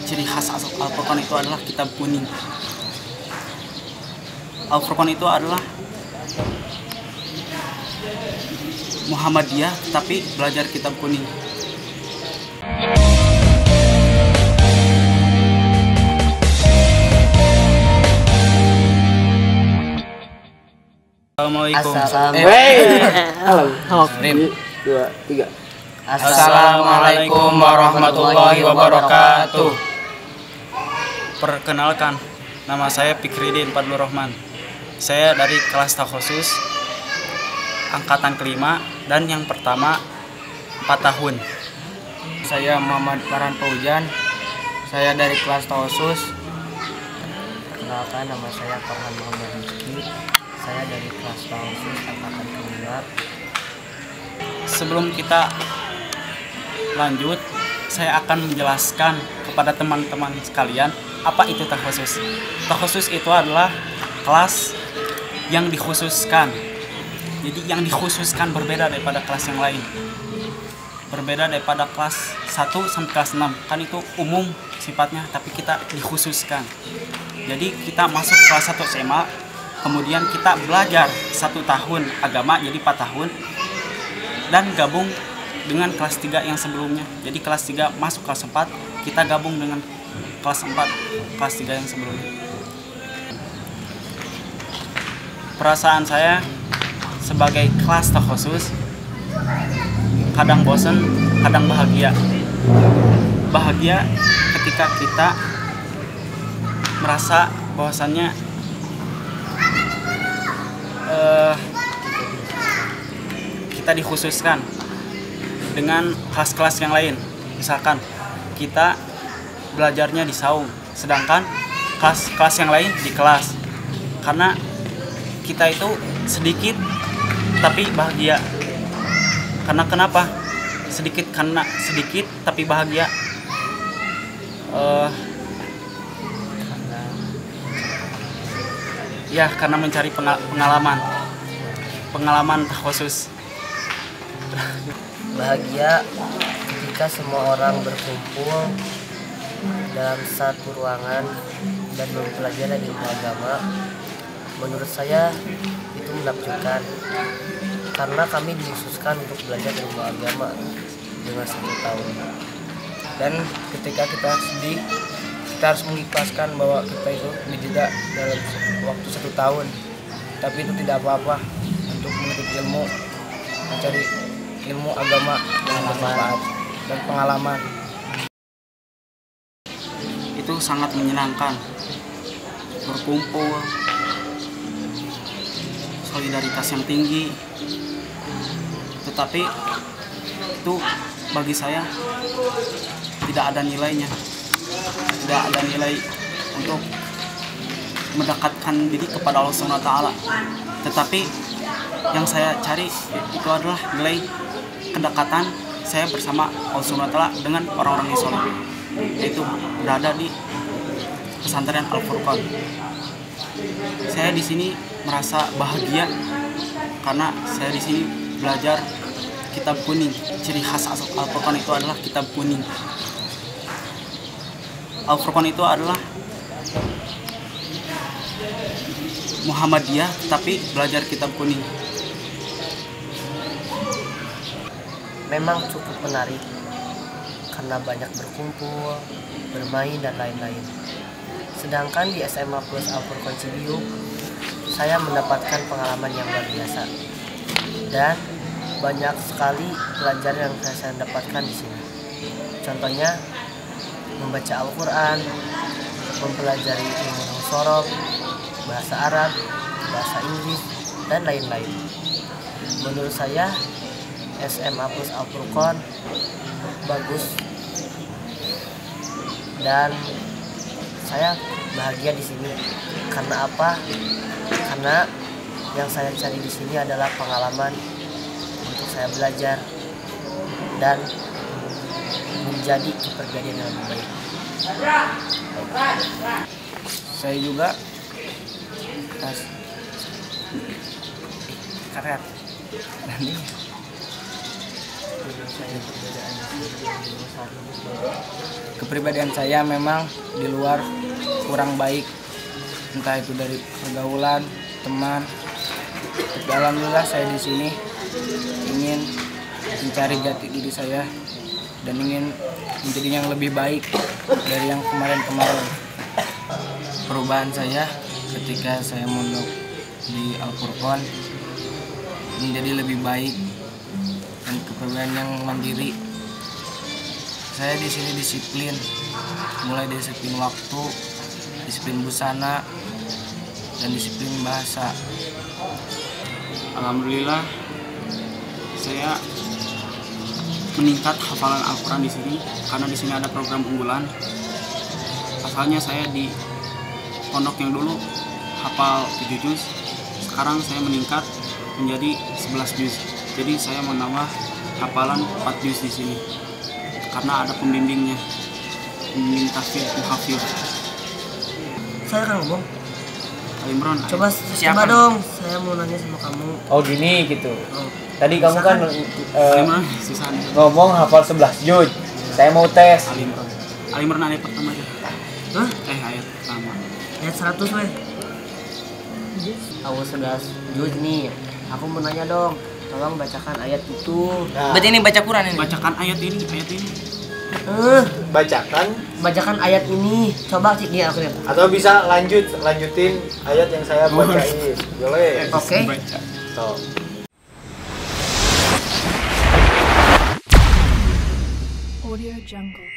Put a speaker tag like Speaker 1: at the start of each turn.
Speaker 1: Ciri khas Al-Furqan itu adalah kitab kuning. Al-Furqan itu adalah Muhammadiyah tapi belajar kitab kuning. Assalamualaikum.
Speaker 2: Assalamualaikum warahmatullahi wabarakatuh.
Speaker 1: Perkenalkan, nama saya Fikridin Fadlur Rahman. Saya dari kelas takhusus angkatan kelima dan yang pertama 4 tahun.
Speaker 2: Saya Muhammad Farhan Fauzan. Saya dari kelas takhusus.
Speaker 3: Perkenalkan, nama saya Farhan Muhammad Rizky. Saya dari kelas takhusus angkatan kelima.
Speaker 1: Sebelum kita lanjut, saya akan menjelaskan kepada teman-teman sekalian apa itu takhusus. Takhusus itu adalah kelas yang dikhususkan. Jadi yang dikhususkan berbeda daripada kelas yang lain. Berbeda daripada kelas 1 sampai kelas 6. Kan itu umum sifatnya, tapi kita dikhususkan. Jadi kita masuk kelas 1 SMA, kemudian kita belajar 1 tahun agama, jadi 4 tahun. Dan gabung dengan kelas 3 yang sebelumnya. Jadi kelas 3 masuk kelas 4, kita gabung dengan kelas 4, kelas 3 yang sebelumnya. Perasaan saya sebagai kelas takhusus kadang bosan, kadang bahagia. Bahagia ketika kita merasa bahwasannya kita dikhususkan dengan kelas-kelas yang lain. Misalkan kita belajarnya di saung, sedangkan kelas-kelas yang lain di kelas. Karena kita itu sedikit tapi bahagia. Karena kenapa? Karena sedikit tapi bahagia. Karena mencari pengalaman khusus.
Speaker 3: Bahagia ketika semua orang berkumpul dalam satu ruangan dan mempelajari ilmu agama. Menurut saya itu menakjubkan, karena kami dikhususkan untuk belajar ilmu agama dengan 1 tahun. Dan ketika kita sedih, kita harus mengikhlaskan bahwa kita itu dijeda dalam waktu 1 tahun. Tapi itu tidak apa-apa untuk menuntut ilmu, mencari ilmu agama yang bermanfaat dan pengalaman.
Speaker 1: Itu sangat menyenangkan. Berkumpul, solidaritas yang tinggi. Tetapi itu bagi saya tidak ada nilainya. Tidak ada nilai untuk mendekatkan diri kepada Allah SWT. Tetapi yang saya cari itu adalah nilai kedekatan saya bersama Allah SWT dengan orang-orang yang soleh, yaitu berada di pesantren Al-Furqan. Saya di sini merasa bahagia karena saya di sini belajar kitab kuning. Ciri khas Al-Furqan itu adalah kitab kuning. Al-Furqan itu adalah Muhammadiyah tapi belajar kitab kuning.
Speaker 3: Memang cukup menarik karena banyak berkumpul, bermain dan lain-lain. Sedangkan di SMA Plus Al-Furqan Cibiuk, saya mendapatkan pengalaman yang luar biasa. Dan banyak sekali pelajaran yang saya dapatkan di sini. Contohnya membaca Al-Quran, mempelajari ilmu sorof, bahasa Arab, bahasa Inggris, dan lain-lain. Menurut saya SMA Plus Al-Furqan bagus dan saya bahagia di sini. Karena apa? Karena yang saya cari di sini adalah pengalaman untuk saya belajar dan menjadi kepribadian yang lebih baik.
Speaker 2: Saya juga karet. Kepribadian saya memang di luar kurang baik, entah itu dari pergaulan, teman. Tapi alhamdulillah saya di sini ingin mencari jati diri saya dan ingin menjadi yang lebih baik dari yang kemarin-kemarin. Perubahan saya ketika saya mondok di Al-Furqan menjadi lebih baik dan kepribadian yang mandiri. Saya di sini disiplin, mulai disiplin waktu, disiplin busana, dan disiplin bahasa.
Speaker 1: Alhamdulillah saya meningkat hafalan Al-Quran di sini karena di sini ada program unggulan. Asalnya saya di pondok yang dulu hafal 7 juz, sekarang saya meningkat menjadi 11 juz. Jadi saya menambah hafalan 4 juz di sini karena ada pembimbingnya, pembimbing tahfidz muhafidz.
Speaker 3: Saya kan ngomong.
Speaker 1: Imron,
Speaker 3: Coba dong, saya mau nanya sama kamu.
Speaker 4: Oh gini gitu.
Speaker 3: Oh.
Speaker 4: Tadi kamu kan
Speaker 1: Imron susah nih.
Speaker 4: ngomong hafal 11 juz. Saya mau tes.
Speaker 1: Imron ayat pertama aja.
Speaker 3: Hah?
Speaker 1: Ayat pertama.
Speaker 3: Ayat 100 weh. Awal 11 juz nih. Aku mau nanya dong. Tolong bacakan ayat itu.
Speaker 4: Nah,
Speaker 2: Berarti ini baca Quran ini?
Speaker 1: Bacakan ayat ini.
Speaker 4: bacakan
Speaker 3: Bacakan ayat ini. Coba cik dia aku lihat.
Speaker 4: atau bisa lanjutin ayat yang saya bacain. Boleh.
Speaker 3: Oke.
Speaker 1: Baca.
Speaker 4: Tuh.
Speaker 5: Audio Jungle.